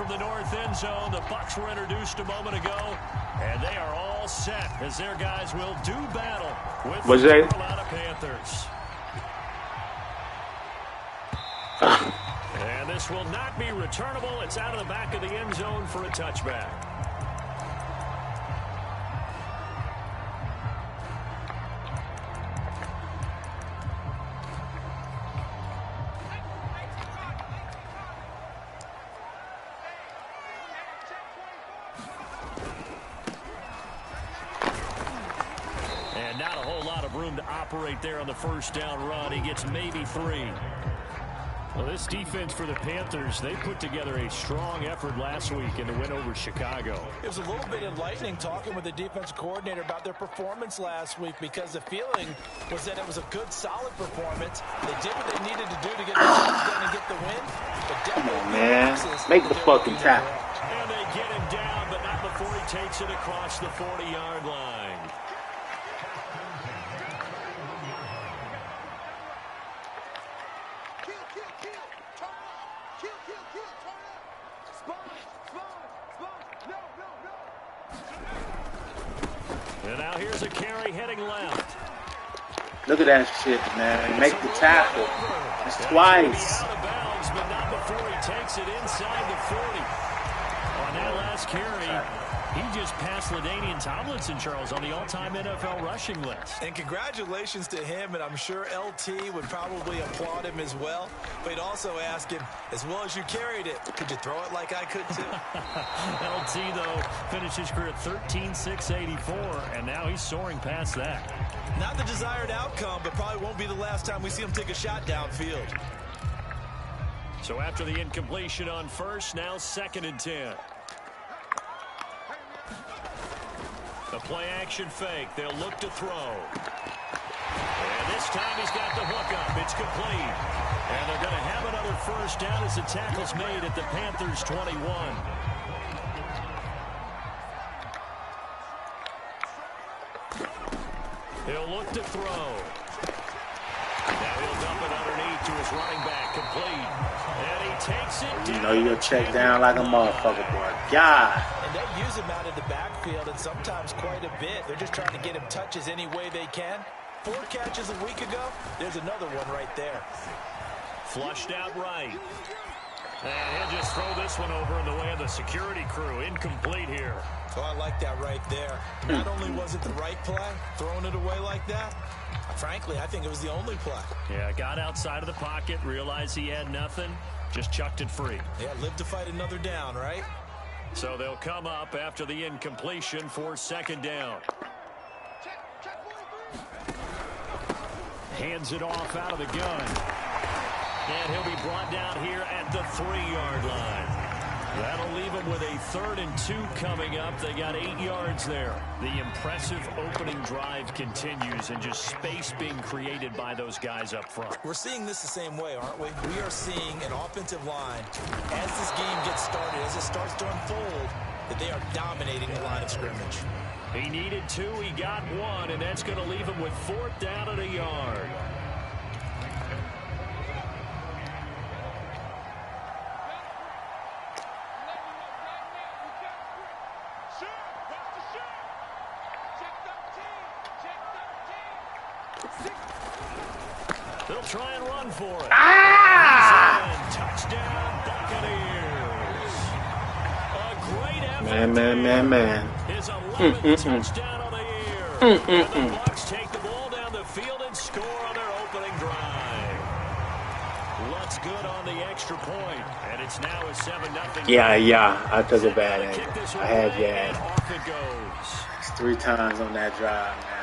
from the north end zone. The Bucs were introduced a moment ago, and they are all set as their guys will do battle with the Carolina Panthers. And this will not be returnable. It's out of the back of the end zone for a touchback. And not a whole lot of room to operate there on the first down run. He gets maybe 3. Well, this defense for the Panthers, they put together a strong effort last week in the win over Chicago. It was a little bit enlightening talking with the defensive coordinator about their performance last week, because the feeling was that it was a good, solid performance. They did what they needed to do to get the job done and get the win. Come on, man. Make the fucking tackle. And they get him down, but not before he takes it across the 40-yard line. And now here's a carry heading left. Look at that shit, man. Make the tackle. It's twice. Out of bounds, but not before he takes it inside the 40. On that last carry, he just passed LaDainian Tomlinson, Charles, on the all-time NFL rushing list. And congratulations to him, and I'm sure LT would probably applaud him as well. But he'd also ask him, as well as you carried it, could you throw it like I could too? LT, though, finished his career at 13,684, and now he's soaring past that. Not the desired outcome, but probably won't be the last time we see him take a shot downfield. So after the incompletion on first, now 2nd and 10. The play-action fake. They'll look to throw. And this time he's got the hook up. It's complete. And they're going to have another first down as the tackle's made at the Panthers' 21. He'll look to throw. Now he'll dump it underneath to his running back. Complete. And he takes it down. You know you'll check down like a motherfucker, boy. God. And they use him out of the backfield, and sometimes quite a bit. They're just trying to get him touches any way they can. 4 catches a week ago. There's another one right there. Flushed out right. And he'll just throw this one over in the way of the security crew. Incomplete here. Oh, I like that right there. Not only was it the right play, throwing it away like that, frankly, I think it was the only play. Yeah, got outside of the pocket, realized he had nothing, just chucked it free. Yeah, live to fight another down, right? So they'll come up after the incompletion for 2nd down. Hands it off out of the gun. And he'll be brought down here at the 3-yard line. That'll leave him with a 3rd and 2 coming up. They got 8 yards there. The impressive opening drive continues, and just space being created by those guys up front. We're seeing this the same way, aren't we? We are seeing an offensive line, as this game gets started, as it starts to unfold, that they are dominating the line of scrimmage. He needed 2, he got 1, and that's going to leave him with 4th down and a yard. They'll try and run for it. Touchdown, Buccaneers. A great effort. Man. His 11th touchdown of the year. And the Bucs take the ball down the field and score on their opening drive. Looks good on the extra point, and it's now a 7-0. Yeah. I took a bad angle. I had and off it goes. It's 3 times on that drive, man.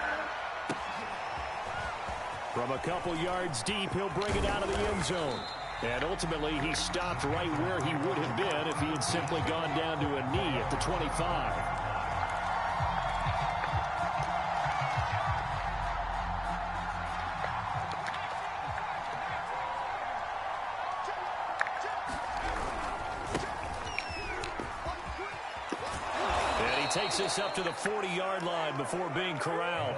From a couple yards deep, he'll bring it out of the end zone. And ultimately, he stopped right where he would have been if he had simply gone down to a knee at the 25. And he takes us up to the 40-yard line before being corralled.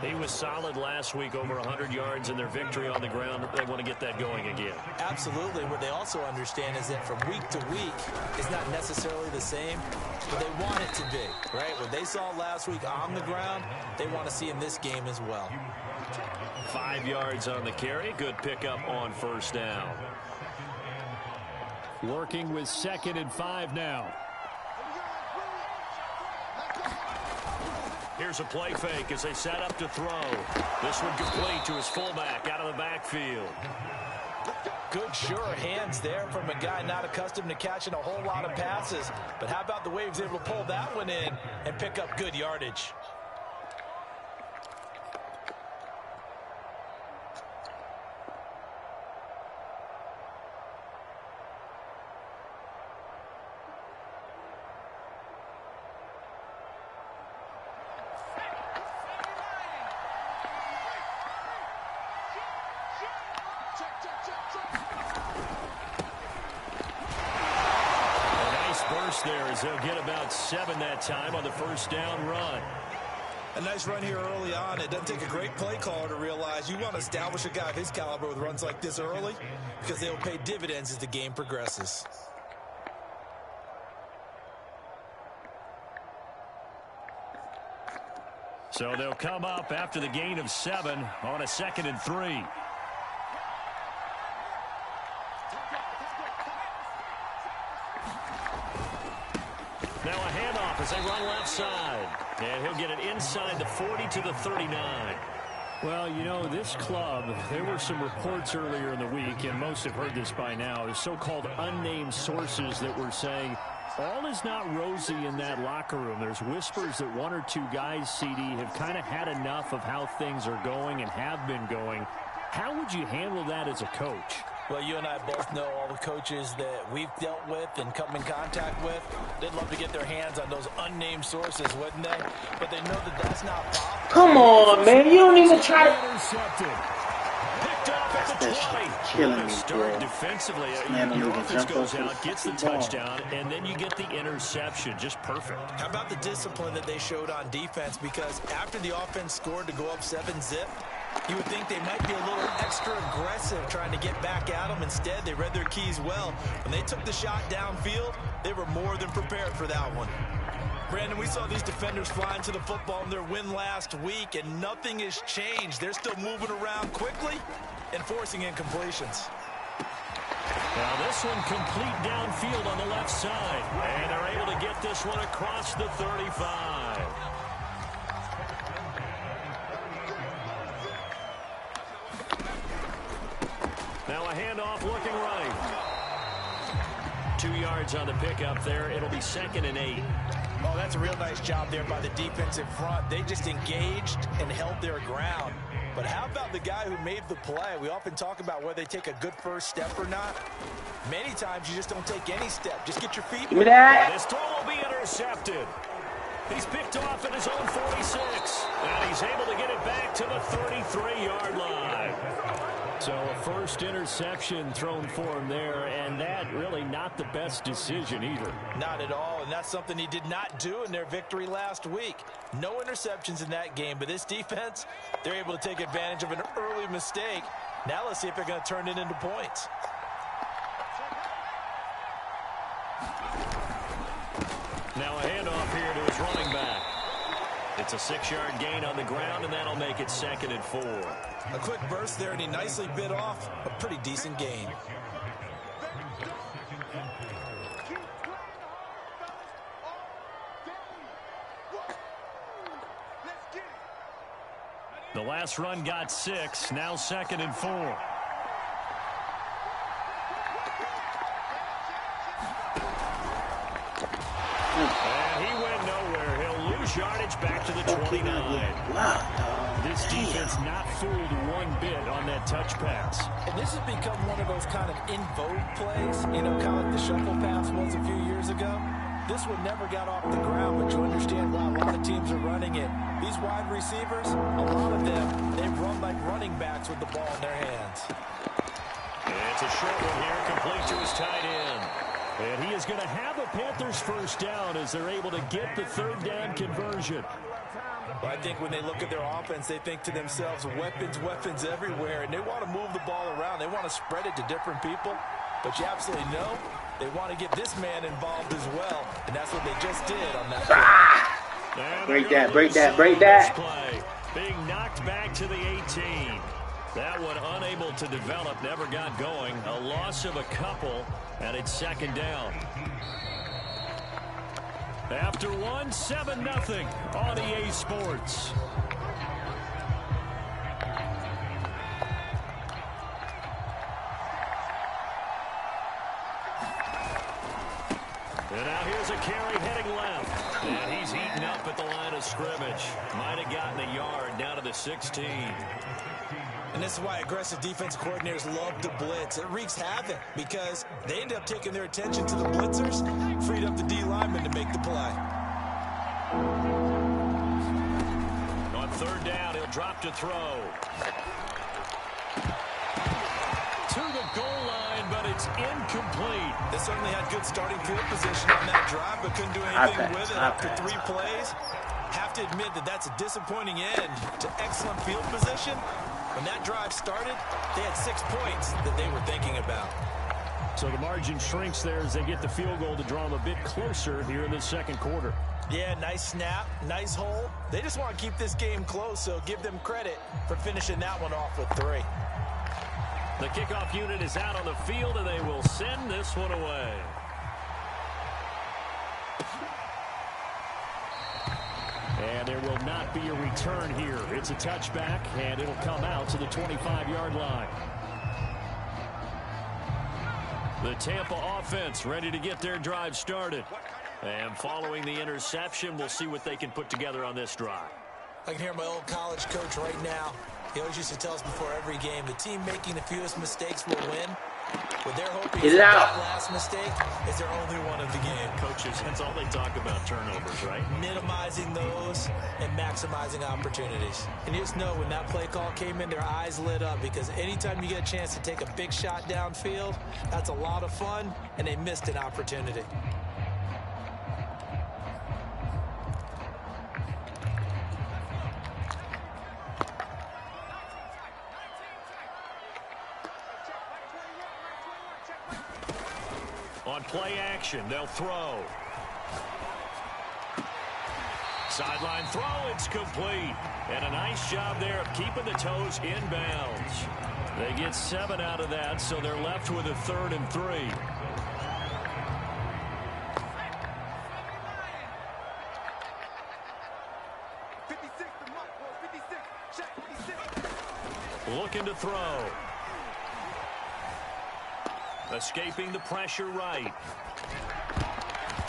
He was solid last week, over 100 yards in their victory on the ground. They want to get that going again. Absolutely. What they also understand is that from week to week, it's not necessarily the same, but they want it to be, right? What they saw last week on the ground, they want to see in this game as well. 5 yards on the carry. Good pickup on first down. Working with 2nd and 5 now. Here's a play fake as they set up to throw. This one complete to his fullback out of the backfield. Good, sure hands there from a guy not accustomed to catching a whole lot of passes. But how about the way he was able to pull that one in and pick up good yardage? There as they'll get about 7 that time on the first down run. A nice run here early on. It doesn't take a great play caller to realize you want to establish a guy of his caliber with runs like this early because they will pay dividends as the game progresses. So they'll come up after the gain of 7 on a 2nd and 3. Now a handoff as they run left side. And he'll get it inside the 40 to the 39. Well, you know, this club, there were some reports earlier in the week, and most have heard this by now, the so-called unnamed sources that were saying all is not rosy in that locker room. There's whispers that 1 or 2 guys, CD, have kind of had enough of how things are going and have been going. How would you handle that as a coach? Well, you and I both know all the coaches that we've dealt with and come in contact with. They'd love to get their hands on those unnamed sources, wouldn't they? But they know that that's not possible. Come on, man. You don't even try to... Intercepted. Picked up at the 20. Killing me, Start bro. defensively. Man, Your I'm offense gonna goes jump out, off gets the this ball. touchdown, and then you get the interception. Just perfect. How about the discipline that they showed on defense? Because after the offense scored to go up 7-zip, you would think they might be a little extra aggressive trying to get back at them. Instead, they read their keys well. When they took the shot downfield, they were more than prepared for that one. Brandon, we saw these defenders flying to the football in their win last week, and nothing has changed. They're still moving around quickly and forcing incompletions. Now this one complete downfield on the left side. And they're able to get this one across the 35. Now a handoff looking right. 2 yards on the pickup there. It'll be 2nd and 8. Oh, that's a real nice job there by the defensive front. They just engaged and held their ground. But how about the guy who made the play? We often talk about whether they take a good first step or not. Many times you just don't take any step. Just get your feet. Give me that. This throw will be intercepted. He's picked off at his own 46. And he's able to get it back to the 33-yard line. So a first interception thrown for him there, and that really not the best decision either. Not at all, and that's something he did not do in their victory last week. No interceptions in that game, but this defense, they're able to take advantage of an early mistake. Now let's see if they're going to turn it into points. Now a handoff here to his running back. It's a 6-yard gain on the ground, and that'll make it 2nd and 4. A quick burst there, and he nicely bit off a pretty decent gain. The last run got 6. Now 2nd and 4. And he went nowhere. He'll lose yardage back to the 29. This defense not fooled one bit on that touch pass. And this has become one of those kind of in vogue plays, you know, kind of like the shuffle pass was a few years ago. This one never got off the ground, but you understand why a lot of teams are running it. These wide receivers, a lot of them, they run like running backs with the ball in their hands. It's a short one here, complete to his tight end. And he is going to have a Panthers first down as they're able to get the 3rd down conversion. Well, I think when they look at their offense, they think to themselves, weapons, weapons everywhere, and they want to move the ball around. They want to spread it to different people, but you absolutely know they want to get this man involved as well, and that's what they just did on that play. Break that, break that, break that. Play, being knocked back to the 18. That one unable to develop, never got going. A loss of a couple, and it's second down. After one, 7-0 on EA Sports. And now here's a carry heading left. And he's eaten up at the line of scrimmage. Might have gotten a yard down to the 16. And this is why aggressive defense coordinators love to blitz. It wreaks havoc because they end up taking their attention to the blitzers, freed up the D lineman to make the play. On third down, he'll drop to throw. To the goal line, but it's incomplete. They certainly had good starting field position on that drive, but couldn't do anything with it after 3 plays. Have to admit that that's a disappointing end to excellent field position. When that drive started, they had 6 points that they were thinking about. So the margin shrinks there as they get the field goal to draw them a bit closer here in the second quarter. Yeah, nice snap, nice hole. They just want to keep this game close, so give them credit for finishing that one off with 3. The kickoff unit is out on the field, and they will send this one away. And there will not be a return here. It's a touchback, and it'll come out to the 25-yard line. The Tampa offense ready to get their drive started. And following the interception, we'll see what they can put together on this drive. I can hear my old college coach right now. He always used to tell us before every game, the team making the fewest mistakes will win. What they're hoping is that last mistake is their only one of the game. Coaches, that's all they talk about, turnovers, right? Minimizing those and maximizing opportunities. And you just know when that play call came in, their eyes lit up because anytime you get a chance to take a big shot downfield, that's a lot of fun, and they missed an opportunity. On play action, they'll throw. Sideline throw, it's complete. And a nice job there of keeping the toes inbounds. They get 7 out of that, so they're left with a 3rd and 3. Looking to throw. Escaping the pressure right.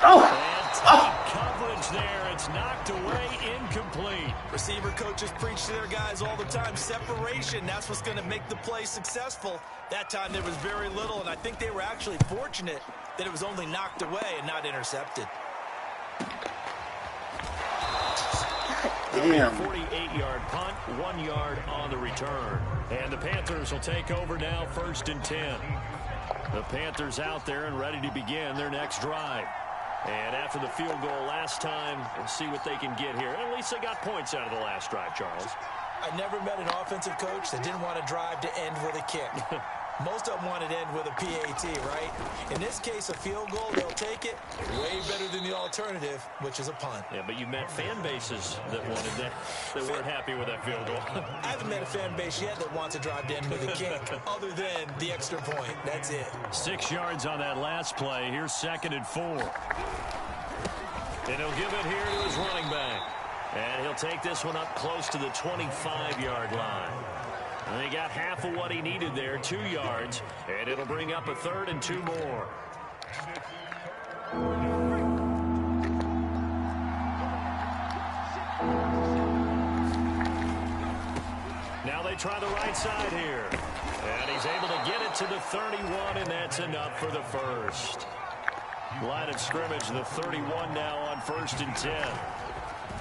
And tight coverage there. It's knocked away, incomplete. Receiver coaches preach to their guys all the time. Separation, that's what's going to make the play successful. That time there was very little, and I think they were actually fortunate that it was only knocked away and not intercepted. Damn. 48-yard punt, 1 yard on the return. And the Panthers will take over now, 1st and 10. The Panthers out there and ready to begin their next drive. And after the field goal last time, we'll see what they can get here. At least they got points out of the last drive, Charles. I never met an offensive coach that didn't want to drive to end with a kick. Most of them want to end with a PAT, right? In this case, a field goal, they'll take it. Way better than the alternative, which is a punt. Yeah, but you met fan bases that wanted that weren't happy with that field goal. I haven't met a fan base yet that wants to drive to end with a kick, other than the extra point. That's it. 6 yards on that last play. Here's 2nd and 4. And he'll give it here to his running back. And he'll take this one up close to the 25-yard line. And he got half of what he needed there, 2 yards, and it'll bring up a 3rd and 2 more. Now they try the right side here. And he's able to get it to the 31, and that's enough for the first. Line of scrimmage, the 31 now on 1st and 10.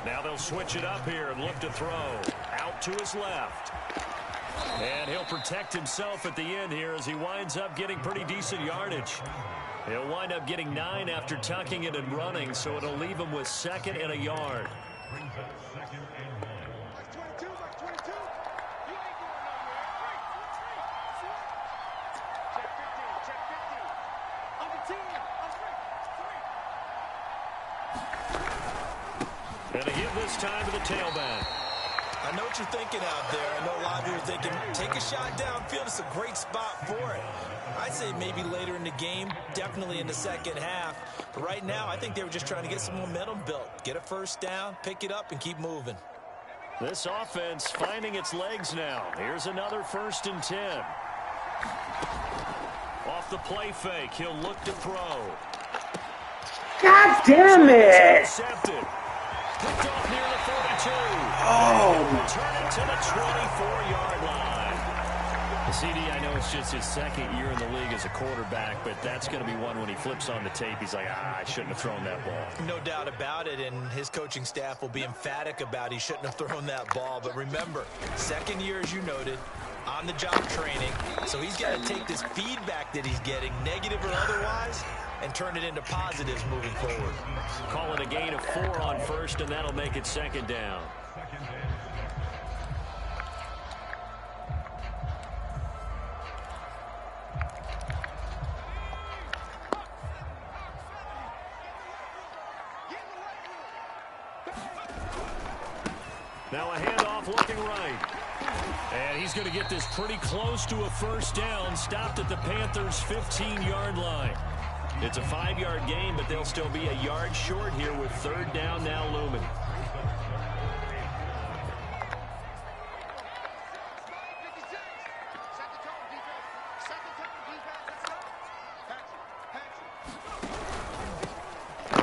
Now they'll switch it up here and look to throw. Out to his left. And he'll protect himself at the end here as he winds up getting pretty decent yardage. He'll wind up getting 9 after tucking it and running, so it'll leave him with 2nd and a yard. And to give this time to the tailback. I know what you're thinking out there. I know a lot of you are thinking, take a shot downfield. It's a great spot for it. I'd say maybe later in the game, definitely in the second half. But right now, I think they were just trying to get some momentum built. Get a first down, pick it up, and keep moving. This offense finding its legs now. Here's another 1st and 10. Off the play fake, he'll look to throw. God damn it! Intercepted. Picked off near the 42. Oh, Return it to the 24-yard line. The CD, I know it's just his 2nd year in the league as a quarterback, but that's going to be one when he flips on the tape. He's like, I shouldn't have thrown that ball. No doubt about it, and his coaching staff will be emphatic about he shouldn't have thrown that ball. But remember, 2nd year, as you noted, on-the-job training. So he's got to take this feedback that he's getting, negative or otherwise, and turn it into positives moving forward. Call it a gain of 4 on 1st, and that'll make it 2nd down. Now a handoff looking right. And he's going to get this pretty close to a 1st down, stopped at the Panthers' 15-yard line. It's a 5-yard gain, but they'll still be a yard short here with 3rd down now looming.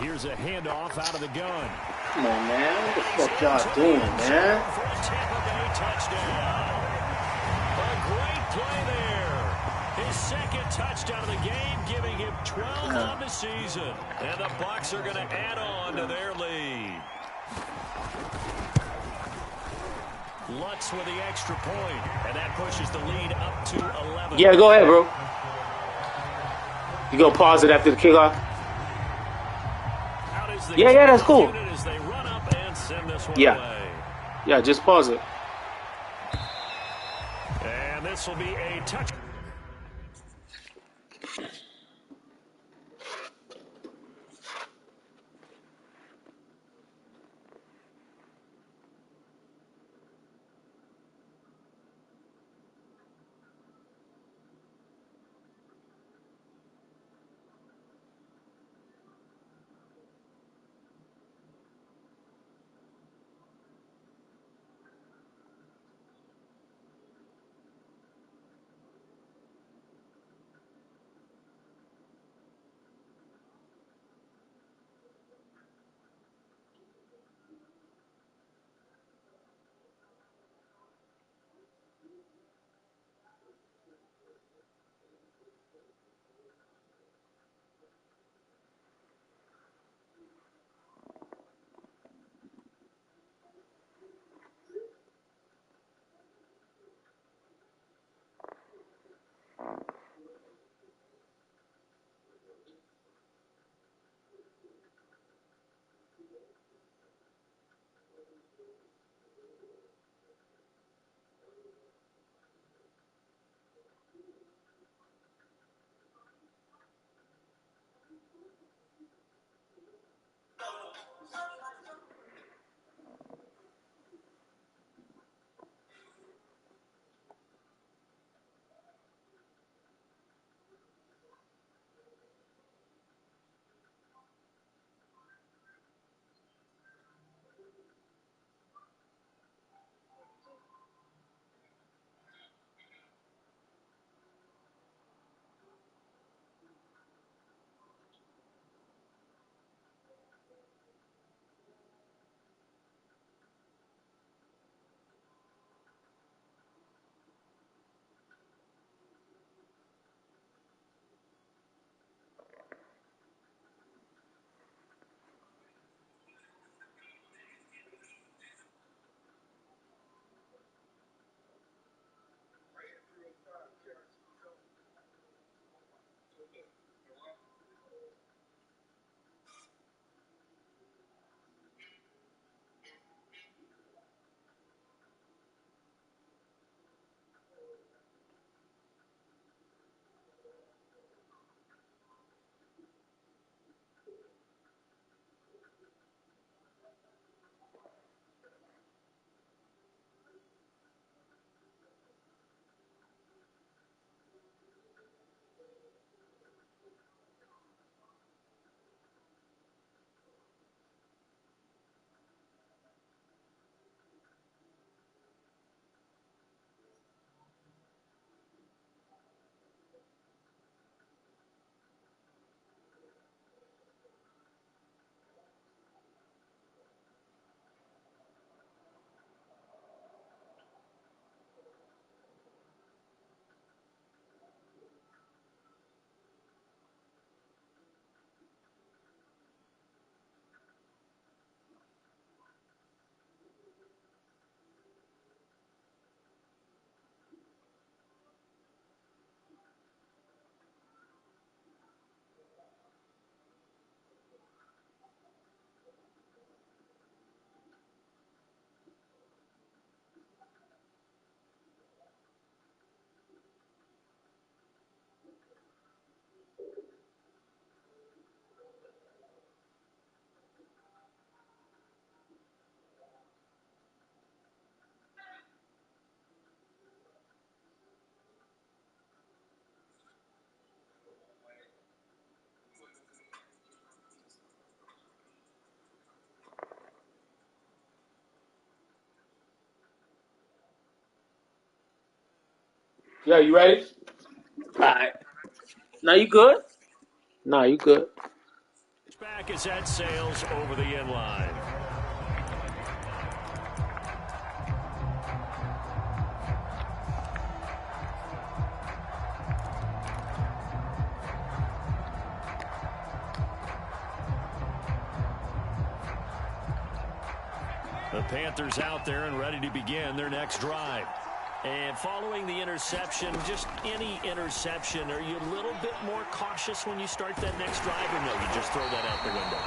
Here's a handoff out of the gun. come on, man. What the fuck y'all doing, man? For a Tampa Bay touchdown. A great play there. His 2nd touchdown of the game, giving him 12 on the season. And the Bucs are going to add on to their lead. Lutz with the extra point, and that pushes the lead up to 11. Yeah, go ahead, bro. You go pause it after the kickoff. Yeah, that's cool. As they run up and send this one Yeah. away. Yeah, just pause it. And this will be a touch. Yeah, you ready? All right. Now you good? Nah, you good. Back as that sails over the end line. The Panthers out there and ready to begin their next drive. And following the interception, just any interception, are you a little bit more cautious when you start that next drive, or no, you just throw that out the window?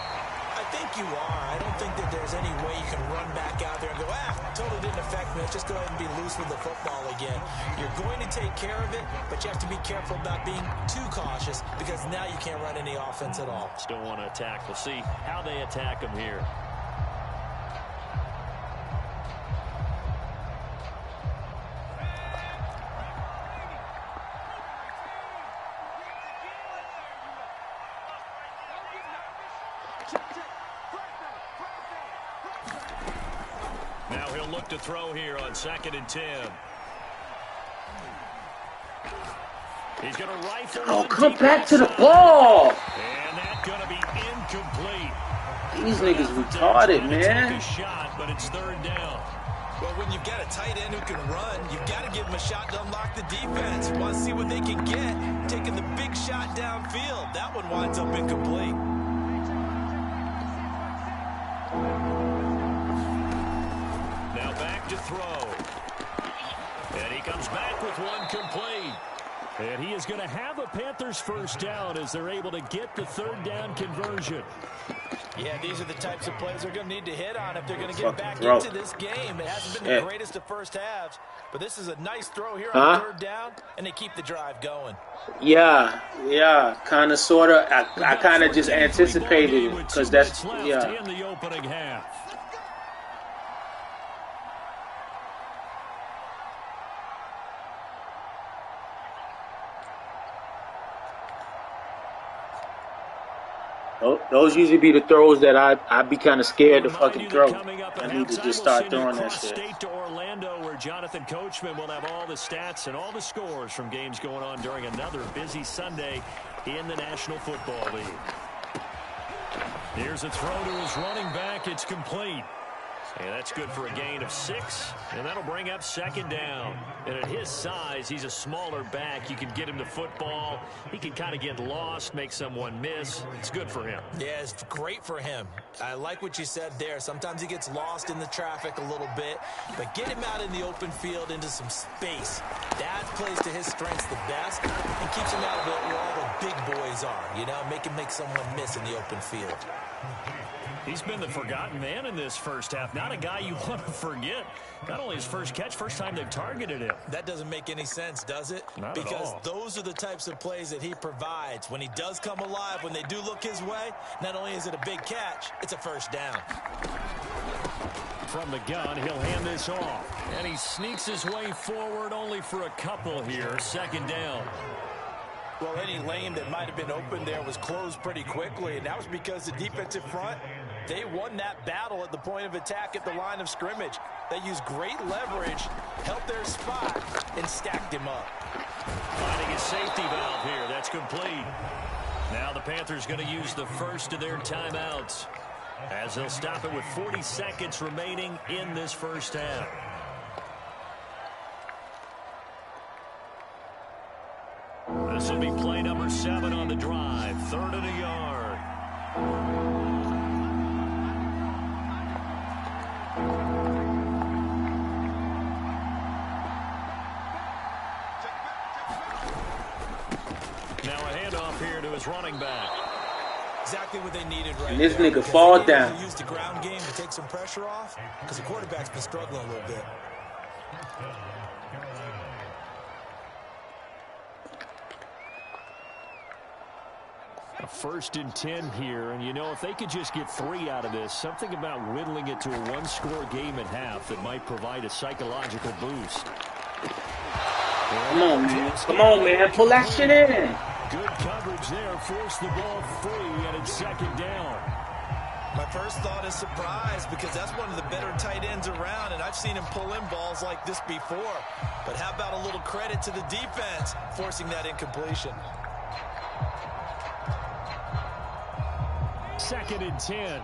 I think you are. I don't think that there's any way you can run back out there and go, totally didn't affect me. Let's just go ahead and be loose with the football again. You're going to take care of it, but you have to be careful about being too cautious because now you can't run any offense at all. Still want to attack. We'll see how they attack them here. Now he'll look to throw here on 2nd and 10. He's going to rifle. Oh, come back to the ball. And that's going to be incomplete. These niggas retarded, man. Take a shot, but it's 3rd down. Well, when you've got a tight end who can run, you've got to give him a shot to unlock the defense. You want to see what they can get. Taking the big shot downfield. That one winds up incomplete. Now back to throw. And he comes back with one complete. And he is going to have a Panthers first down as they're able to get the 3rd down conversion. Yeah, these are the types of plays they're going to need to hit on if they're going to get back into this game. It hasn't been the greatest of first halves, but this is a nice throw here on 3rd down, and they keep the drive going. Yeah, kind of, sort of. I kind of just anticipated it because that's, yeah. In the opening half. Those usually be the throws that I'd be kind of scared to fucking throw. I need to just start throwing that shit. State to Orlando, where Jonathan Coachman will have all the stats and all the scores from games going on during another busy Sunday in the National Football League. Here's a throw to his running back. It's complete. And that's good for a gain of 6, and that'll bring up 2nd down. And at his size, he's a smaller back. You can get him the football. He can kind of get lost, make someone miss. It's good for him. Yeah, it's great for him. I like what you said there. Sometimes he gets lost in the traffic a little bit, but get him out in the open field into some space. That plays to his strengths the best and keeps him out of where all the big boys are, you know, make someone miss in the open field. He's been the forgotten man in this first half. Not a guy you want to forget. Not only his first catch, first time they've targeted him. That doesn't make any sense, does it? Not because at all. Those are the types of plays that he provides. When he does come alive, when they do look his way, not only is it a big catch, it's a first down. From the gun, he'll hand this off. And he sneaks his way forward only for a couple here. 2nd down. Well, any lane that might have been open there was closed pretty quickly, and that was because the defensive front, they won that battle at the point of attack at the line of scrimmage. They used great leverage, held their spot, and stacked him up. Finding a safety valve here. That's complete. Now the Panthers going to use the first of their timeouts as they'll stop it with 40 seconds remaining in this first half. This will be play number 7 on the drive. 3rd and a yard. Now a handoff here to his running back. Exactly what they needed right And this there. nigga fall down. Use the ground game to take some pressure off because the quarterback's been struggling a little bit. A 1st and 10 here, and you know, if they could just get 3 out of this, something about whittling it to a 1-score game at half that might provide a psychological boost. Come on, man. Come on, man. Pull that shit in. Good coverage there. Force the ball free, and it's 2nd down. My first thought is surprise because that's one of the better tight ends around, and I've seen him pull in balls like this before. But how about a little credit to the defense forcing that incompletion? 2nd and 10.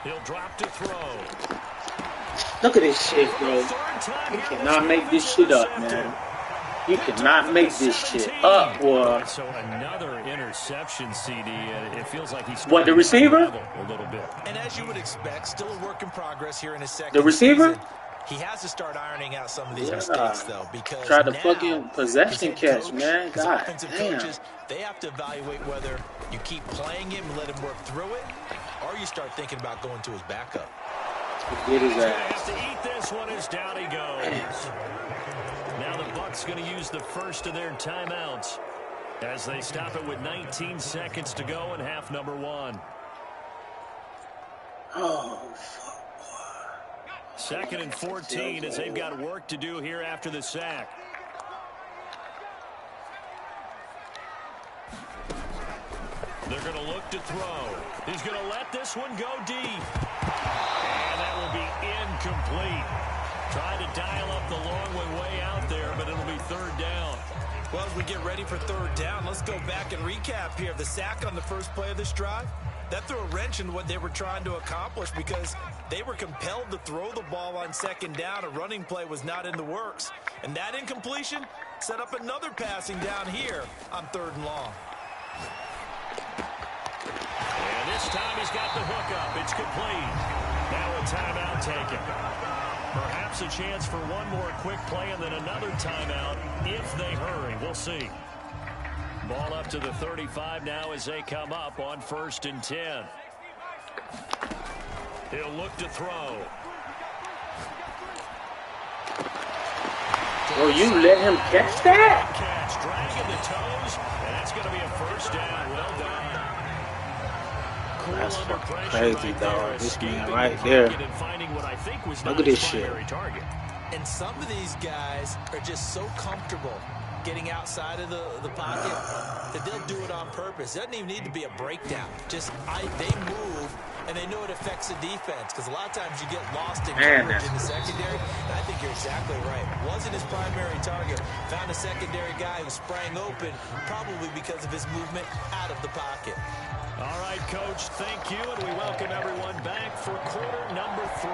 He'll drop to throw. Look at this shit, bro. You cannot make this shit up, man. You cannot make this shit up, boy. So another interception, CD. It feels like he's what, the receiver? A little bit. And as you would expect, still a work in progress here in his second The receiver? season. He has to start ironing out some of these mistakes, though, because try to now fucking possession catch, coach, man. God offensive damn. coaches, they have to evaluate whether you keep playing him and let him work through it, or you start thinking about going to his backup. Get his He's going to ass. have to eat this one as down he goes. Now the Bucs going to use the first of their timeouts as they stop it with 19 seconds to go in half number 1. Oh, fuck. 2nd and 14 as they've got work to do here after the sack. They're going to look to throw. He's going to let this one go deep. And that will be incomplete. Trying to dial up the long one way out there, but it'll be 3rd down. Well, as we get ready for 3rd down, let's go back and recap here. The sack on the first play of this drive, that threw a wrench in what they were trying to accomplish because they were compelled to throw the ball on 2nd down. A running play was not in the works. And that incompletion set up another passing down here on 3rd and long. And this time he's got the hook up. It's complete. Now a timeout taken. Perhaps a chance for one more quick play and then another timeout if they hurry. We'll see. Ball up to the 35 now as they come up on 1st and 10. He'll look to throw. Oh, you let him catch that? Catch, dragging the toes, and that's going to be a 1st down. Well done. That's fucking crazy, dog. This man right there. Look at this shit. And some of these guys are just so comfortable getting outside of the pocket that they'll do it on purpose. It doesn't even need to be a breakdown. Just they move, and they know it affects the defense because a lot of times you get lost in coverage in the secondary. And I think you're exactly right. Wasn't his primary target. Found a secondary guy who sprang open, probably because of his movement out of the pocket. All right, Coach, thank you, and we welcome everyone back for quarter number 3.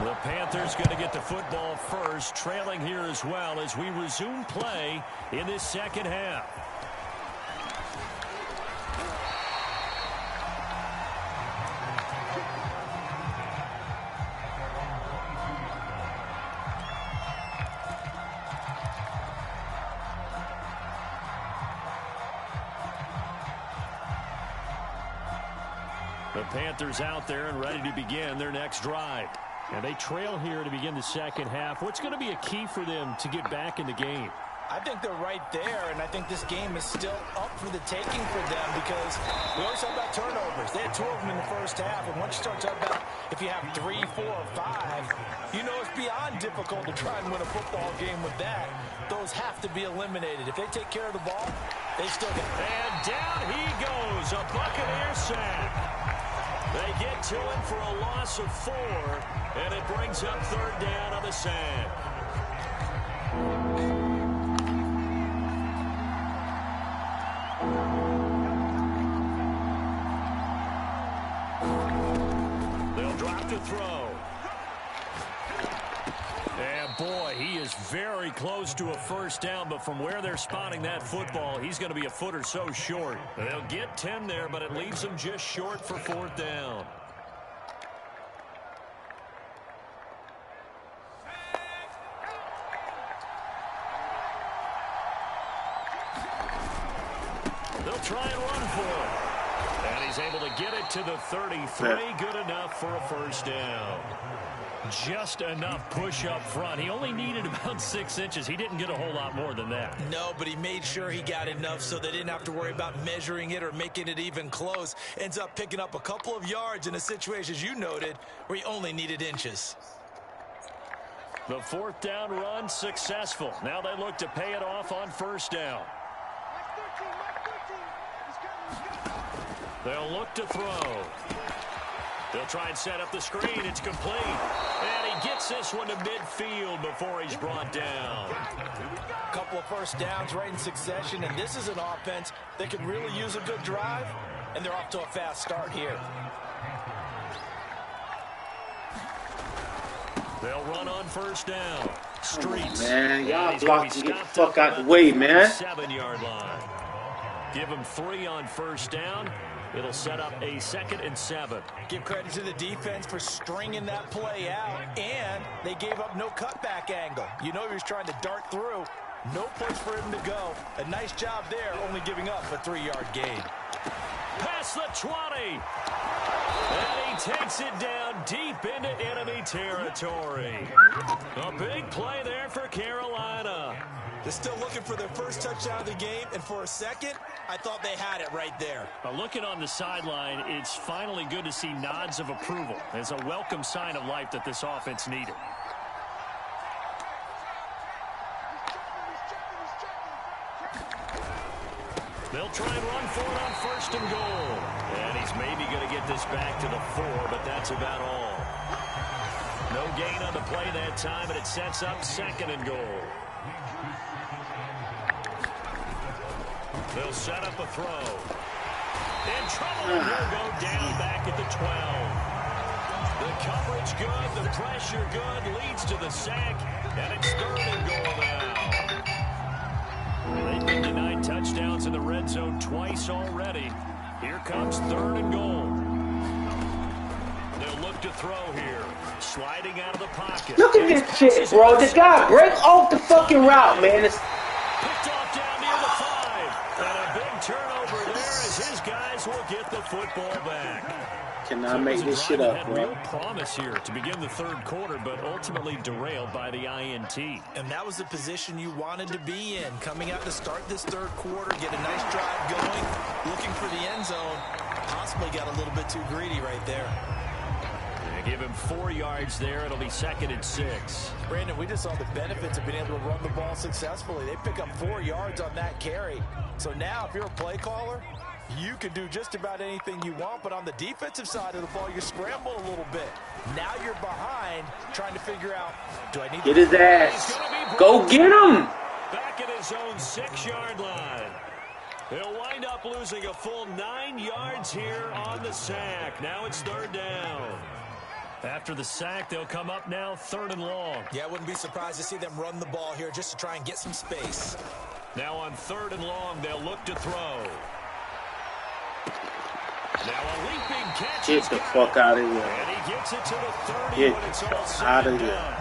The Panthers going to get the football first, trailing here as well as we resume play in this 2nd half. The Panthers out there and ready to begin their next drive. And they trail here to begin the 2nd half. What's going to be a key for them to get back in the game? I think they're right there, and I think this game is still up for the taking for them because we always talk about turnovers. They had 2 of them in the first half, and once you start talking about if you have 3, 4, or 5, you know it's beyond difficult to try and win a football game with that. Those have to be eliminated. If they take care of the ball, they still get it. And down he goes, a Buccaneer sack. They get to him for a loss of 4, and it brings up 3rd down on the sack. They'll drop to throw. And boy, he is very close to a 1st down, but from where they're spotting that football, he's going to be a foot or so short. They'll get 10 there, but it leaves them just short for 4th down. They'll try and run for it. And he's able to get it to the 33. Good enough for a 1st down. Just enough push up front. He only needed about 6 inches. He didn't get a whole lot more than that. No, but he made sure he got enough so they didn't have to worry about measuring it or making it even close. Ends up picking up a couple of yards in a situation, as you noted, where he only needed inches. The fourth down run successful. Now they look to pay it off on first down. They'll look to throw. They'll try and set up the screen. It's complete. And he gets this one to midfield before he's brought down. A couple of first downs right in succession, and this is an offense that could really use a good drive, and they're off to a fast start here. They'll run on first down. Streets. Man, y'all block to get the fuck out the way, man. 7-yard line. Give them 3 on first down. It'll set up a 2nd and 7. Give credit to the defense for stringing that play out, and they gave up no cutback angle. You know he was trying to dart through. No place for him to go. A nice job there, only giving up a 3-yard gain. Past the 20. And he takes it down deep into enemy territory. A big play there for Carolina. They're still looking for their first touchdown of the game, and for a second, I thought they had it right there. Looking on the sideline, it's finally good to see nods of approval. It's a welcome sign of life that this offense needed. They'll try and run for it on first and goal. And he's maybe going to get this back to the 4, but that's about all. No gain on the play that time, and it sets up 2nd and goal. They'll set up a throw. In trouble, and he'll go down back at the 12. The coverage good, the pressure good, leads to the sack, and it's 3rd and goal now. They've been denied touchdowns in the red zone twice already. Here comes 3rd and goal. They'll look to throw here. Sliding out of the pocket. Look at this shit, bro. This guy break off the fucking route, man. It's picked off down near the 5. And a big turnover there as his guys will get the football back. Cannot make this shit up, bro. Real promise here to begin the 3rd quarter, but ultimately derailed by the INT. And that was the position you wanted to be in. Coming out to start this 3rd quarter, get a nice drive going, looking for the end zone. Possibly got a little bit too greedy right there. They give him 4 yards there. It'll be 2nd and 6. Brandon, we just saw the benefits of being able to run the ball successfully. They pick up 4 yards on that carry. So now, if you're a play caller, you can do just about anything you want, but on the defensive side of the ball, you scramble a little bit. Now you're behind, trying to figure out, do I need to get his ass? Go get him! Back at his own 6-yard line. They'll wind up losing a full 9 yards here on the sack. Now it's 3rd down. After the sack, they'll come up now 3rd and long. Yeah, I wouldn't be surprised to see them run the ball here just to try and get some space. Now on 3rd and long, they'll look to throw. Now a leaping catch. Get the fuck out of here. And he gets it to the 30. Get the fuck out of here.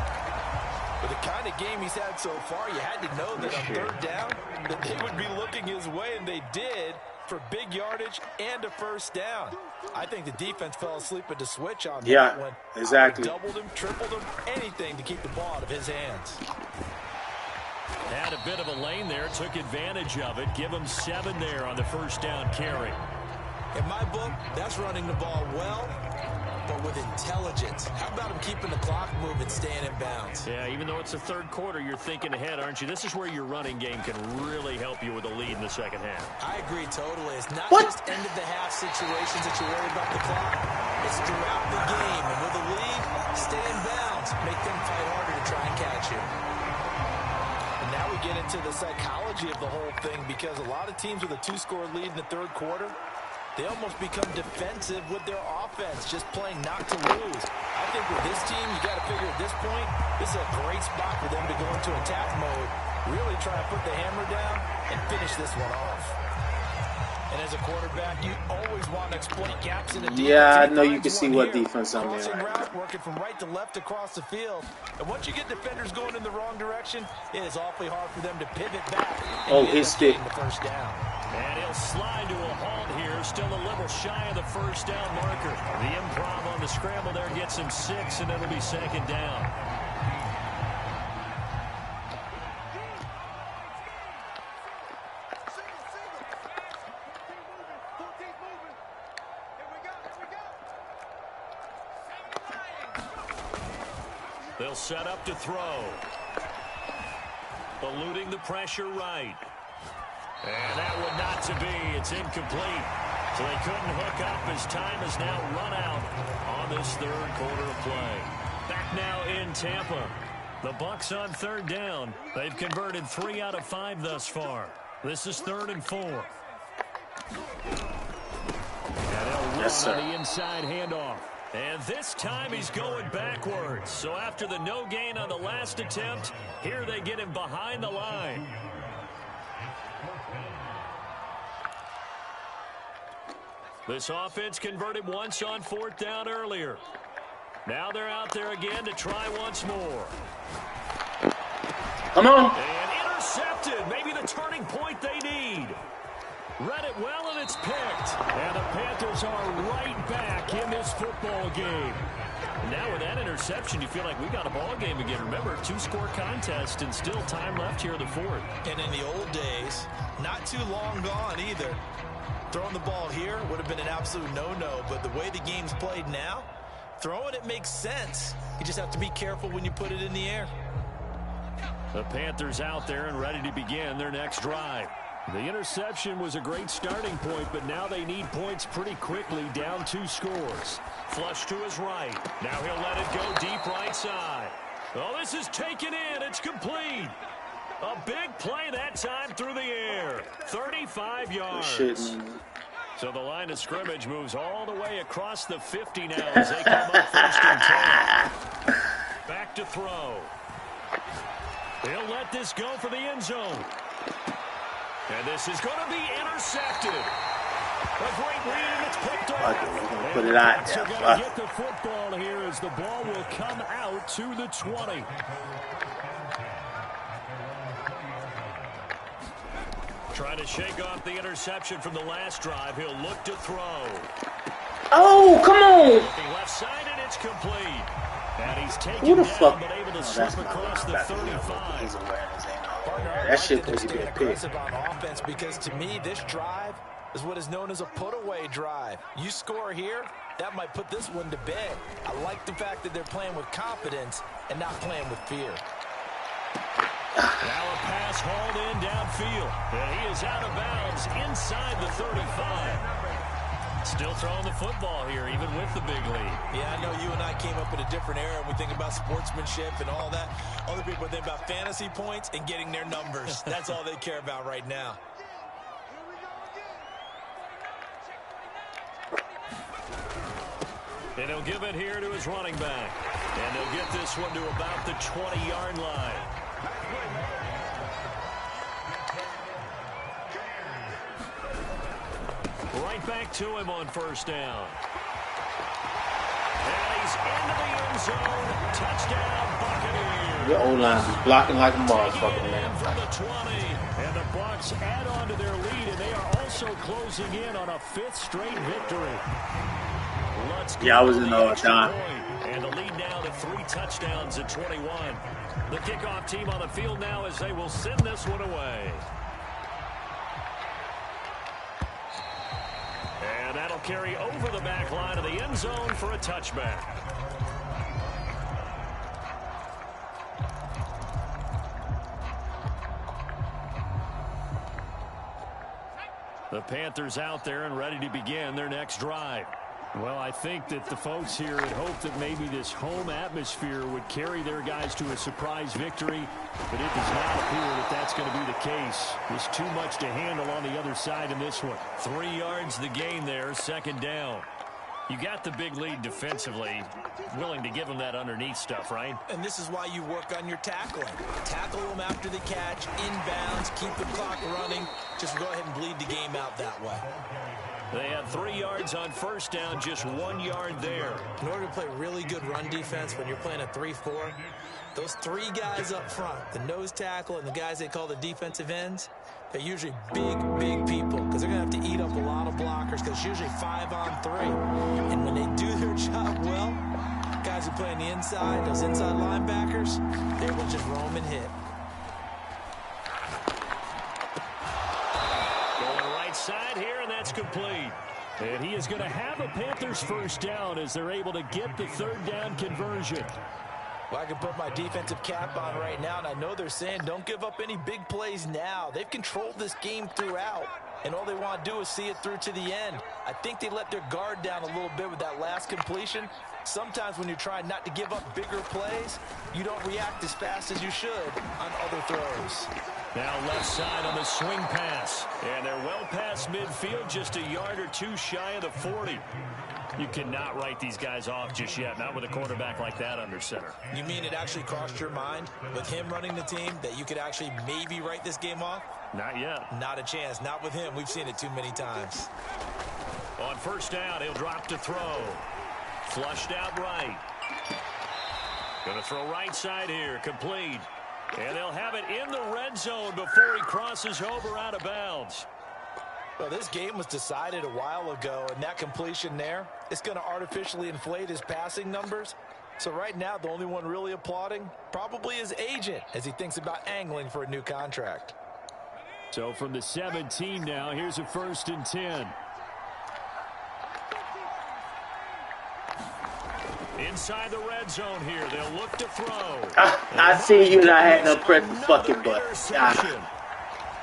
With the kind of game he's had so far, you had to know that on 3rd down that they would be looking his way, and they did, for big yardage and a first down. I think the defense fell asleep at the switch on that one. Yeah, exactly. Doubled him, tripled him, anything to keep the ball out of his hands. Had a bit of a lane there, took advantage of it. Give him 7 there on the first down carry. In my book, that's running the ball well, but with intelligence. How about him keeping the clock moving, staying in bounds? Yeah, even though it's the 3rd quarter, you're thinking ahead, aren't you? This is where your running game can really help you with a lead in the 2nd half. I agree totally. It's not just end-of-the-half situations that you worry about the clock. It's throughout the game. And with a lead, stay in bounds. Make them fight harder to try and catch you. And now we get into the psychology of the whole thing, because a lot of teams with a 2-score lead in the 3rd quarter, they almost become defensive with their offense, just playing not to lose. I think with this team, you got to figure at this point, this is a great spot for them to go into attack mode, really try to put the hammer down and finish this one off. And as a quarterback, you always want to exploit gaps in the defense. Yeah, I know you can see what defense I'm in. Route, working from right to left across the field. And once you get defenders going in the wrong direction, it is awfully hard for them to pivot back. Oh, his stick. The first down. And he'll slide to a halt here. Still a little shy of the first down marker. The improv on the scramble there gets him 6, and it'll be 2nd down. They'll set up to throw. Eluding the pressure right. And that one not to be. It's incomplete. So they couldn't hook up as time has now run out on this third quarter of play. Back now in Tampa. The Bucs on third down. They've converted 3 out of 5 thus far. This is 3rd and 4. And they'll run on the inside handoff. And this time he's going backwards. So after the no gain on the last attempt, here they get him behind the line. This offense converted once on 4th down earlier. Now they're out there again to try once more. Come on. And intercepted. Maybe the turning point they need. Read it well, and it's picked. And the Panthers are right back in this football game. Now with that interception, you feel like we got a ball game again. Remember, 2-score contest and still time left here in the 4th. And in the old days, not too long gone either. Throwing the ball here would have been an absolute no-no, but the way the game's played now, throwing it makes sense. You just have to be careful when you put it in the air. The Panthers out there and ready to begin their next drive. The interception was a great starting point, but now they need points pretty quickly, down 2 scores. Flush to his right. Now he'll let it go deep right side. Oh, this is taken in. It's complete. A big play that time through the air. 35 yards. So the line of scrimmage moves all the way across the 50 now as they come up 1st and 10. Back to throw. He'll let this go for the end zone. And this is going to be intercepted. A great read, and it's picked up. Put it out there. They're going to get the football here as the ball will come out to the 20. Trying to shake off the interception from the last drive. He'll look to throw. Oh, come on. Looking left side, and it's complete. And he's taken down, but able to slip across the 35. That shit was a good pick. Aggressive on offense, because to me, this drive is what is known as a put-away drive. You score here, that might put this one to bed. I like the fact that they're playing with confidence and not playing with fear. Now a pass hauled in downfield. And he is out of bounds inside the 35. Still throwing the football here, even with the big lead. Yeah, I know you and I came up in a different era. We think about sportsmanship and all that. Other people think about fantasy points and getting their numbers. That's all they care about right now. And he'll give it here to his running back. And he'll get this one to about the 20-yard line. Right back to him on 1st down. And he's into the end zone. Touchdown, Buccaneers. Your O-line is blocking like a motherfucker, man. From the 20. And the Bucs add on to their lead, and they are also closing in on a 5th straight victory. Yeah, I was in overtime. And the lead now to 3 touchdowns at 21. The kickoff team on the field now as they will send this one away. And that'll carry over the back line of the end zone for a touchback. The Panthers out there and ready to begin their next drive. Well, I think that the folks here had hoped that maybe this home atmosphere would carry their guys to a surprise victory, but it does not appear that that's going to be the case. There's too much to handle on the other side in this one. 3 yards the gain there, 2nd down. You got the big lead defensively, willing to give them that underneath stuff, right? And this is why you work on your tackling. Tackle them after the catch, inbounds, keep the clock running. Just go ahead and bleed the game out that way. They had 3 yards on 1st down, just 1 yard there. In order to play really good run defense when you're playing a 3-4, those 3 guys up front, the nose tackle and the guys they call the defensive ends, they're usually big, big people because they're going to have to eat up a lot of blockers because it's usually 5 on 3. And when they do their job well, guys who play on the inside, those inside linebackers, they're able to just roam and hit. Going right side here, and that's complete. And he is going to have a Panthers 1st down as they're able to get the 3rd down conversion. Well, I can put my defensive cap on right now, and I know they're saying don't give up any big plays now. They've controlled this game throughout, and all they want to do is see it through to the end. I think they let their guard down a little bit with that last completion. Sometimes when you're trying not to give up bigger plays, you don't react as fast as you should on other throws. Now left side on the swing pass. And they're well past midfield, just a yard or two shy of the 40. You cannot write these guys off just yet, not with a quarterback like that under center. You mean it actually crossed your mind with him running the team that you could actually maybe write this game off? Not yet. Not a chance. Not with him. We've seen it too many times. On first down, he'll drop to throw. Flushed out right. Going to throw right side here. Complete. And they'll have it in the red zone before he crosses over out of bounds. Well, this game was decided a while ago, and that completion there, it's going to artificially inflate his passing numbers. So right now, the only one really applauding probably his agent as he thinks about angling for a new contract. So from the 17 now, here's a 1st and 10. Inside the red zone here, they'll look to throw. I see you and I had to press the fucking button.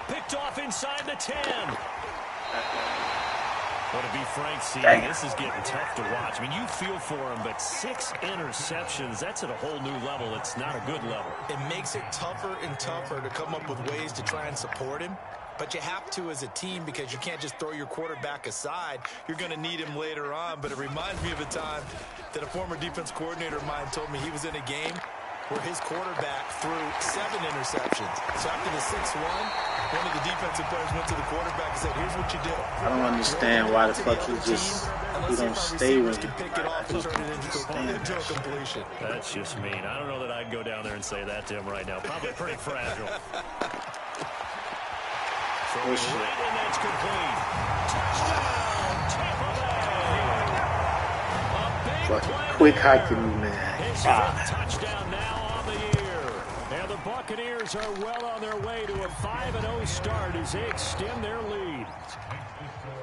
Picked off inside the 10. Well, to be frank, see, this is getting tough to watch. I mean, you feel for him, but 6 interceptions, that's at a whole new level. It's not a good level. It makes it tougher and tougher to come up with ways to try and support him. But you have to as a team because you can't just throw your quarterback aside. You're going to need him later on. But it reminds me of a time that a former defense coordinator of mine told me he was in a game where his quarterback threw 7 interceptions. So after the 6th one of the defensive players went to the quarterback and said, here's what you did. I don't understand why the fuck you don't stay with him. Pick it off and turn it into a completion. That's just mean. I don't know that I'd go down there and say that to him right now. Probably pretty fragile. Right, and that's complete. Touchdown, Tampa Bay. Quick hiking me, man. His 5th touchdown now on the year. And the Buccaneers are well on their way to a 5-0 start as they extend their lead.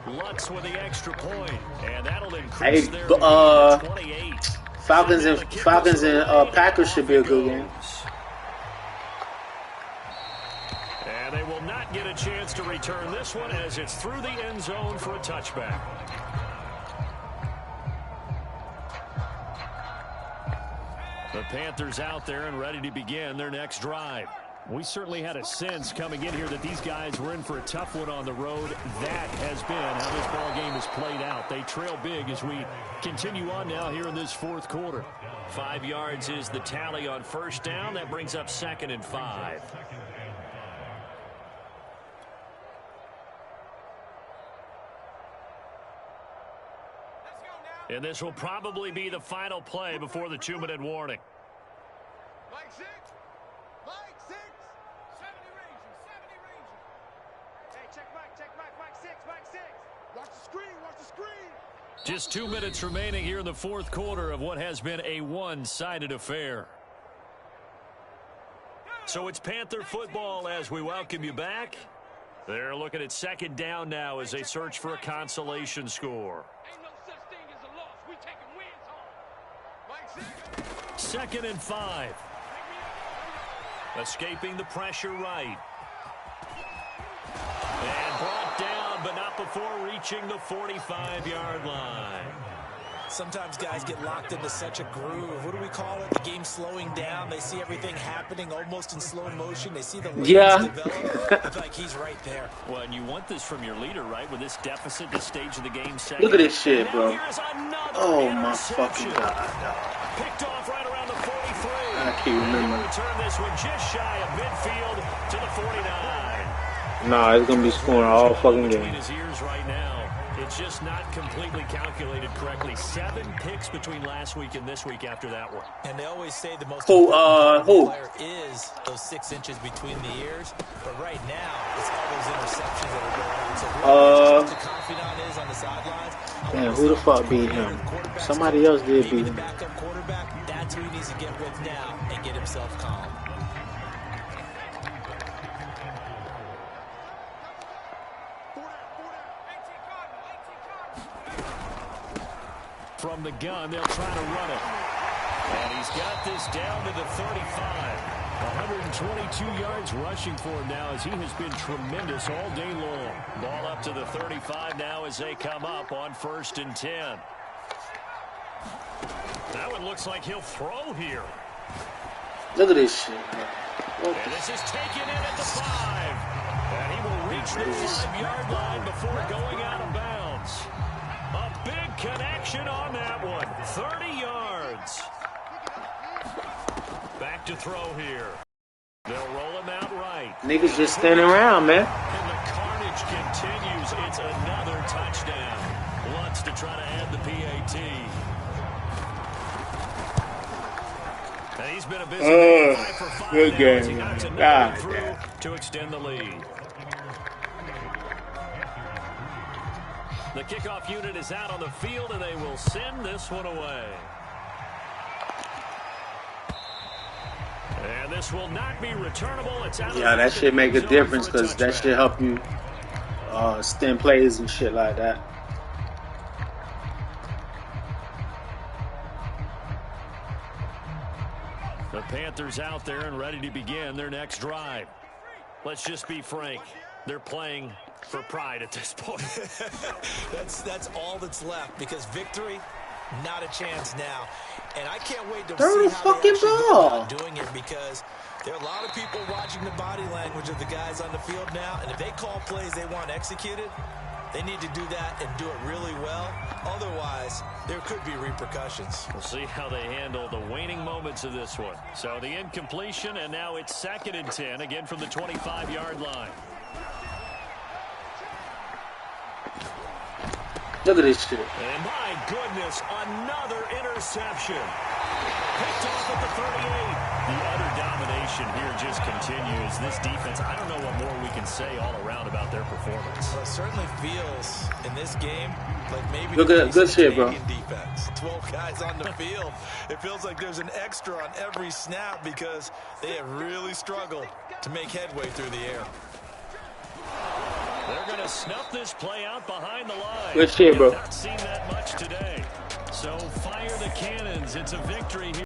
Lutz with the extra point, and that'll increase their lead to 28. Falcons and Packers should be a good game. And they will not get a chance to return this one as it's through the end zone for a touchback. The Panthers out there and ready to begin their next drive. We certainly had a sense coming in here that these guys were in for a tough one on the road. That has been how this ball game has played out. They trail big as we continue on now here in this 4th quarter. 5 yards is the tally on first down. That brings up 2nd and 5. And this will probably be the final play before the 2-minute warning. Mike 6. Mike 6. 70 Ranger. Hey, check Mike 6, Mike 6. Watch the screen. Just 2 minutes remaining here in the 4th quarter of what has been a one-sided affair. So it's Panther football as we welcome you back. They're looking at 2nd down now as they search for a consolation score. 2nd and 5. Escaping the pressure right. And brought down, but not before reaching the 45-yard line. Sometimes guys get locked into such a groove. What do we call it? The game slowing down. They see everything happening almost in slow motion. They see the lanes develop. I feel like he's right there. Well, and you want this from your leader, right? With this deficit, this stage of the game. Look at this shit, bro. Oh, my fucking God. Picked off right around the 43. I can't remember. Return this one just shy of midfield to the 49. Nah, it's going to be scoring all fucking Between game. his ears right now. It's just not completely calculated correctly. 7 picks between last week and this week after that one. And they always say the most important player is those 6 inches between the ears. But right now, it's all those interceptions that are going on. So whoever the confidant is on the sidelines. Damn, who the fuck beat him? Somebody else did beat him. Backup quarterback, that's who he needs to get with now and get himself calm. From the gun, they'll try to run it. And he's got this down to the 35. 122 yards rushing for him now as he has been tremendous all day long. Ball up to the 35 now as they come up on 1st and 10. That one looks like he'll throw here. Look at this shit, man. And this is taken in at the 5. And he will reach the 5-yard line before going out of bounds. A big connection on that one. 30 yards. Back to throw here. They'll roll him out right. Niggas just standing around, man. And the carnage continues. It's another touchdown. Lutz to try to add the PAT. And he's been a busy man. 5 for 5 good now game, as he knocks man. another God, through man. to extend the lead. The kickoff unit is out on the field, and they will send this one away. And this will not be returnable. It's out. Yeah, that shit make a difference because that shit help you stem plays and shit like that. The Panthers out there and ready to begin their next drive. Let's just be frank. They're playing for pride at this point. That's all that's left because victory, not a chance now. And I can't wait to Throw see the how fucking they actually go ball. about doing it because there are a lot of people watching the body language of the guys on the field now. And if they call plays they want executed, they need to do that and do it really well. Otherwise, there could be repercussions. We'll see how they handle the waning moments of this one. So the incompletion, and now it's 2nd and 10, again from the 25-yard line. Look at this shit. And my goodness, another interception. Picked off at the 38. The utter domination here just continues. This defense, I don't know what more we can say all around about their performance. Well, it certainly feels in this game like maybe Look at good shit, bro. Defense. 12 guys on the field. It feels like there's an extra on every snap because they have really struggled to make headway through the air. They're going to snuff this play out behind the line. Good shit, bro. Not seen that much today. So fire the cannons. It's a victory here.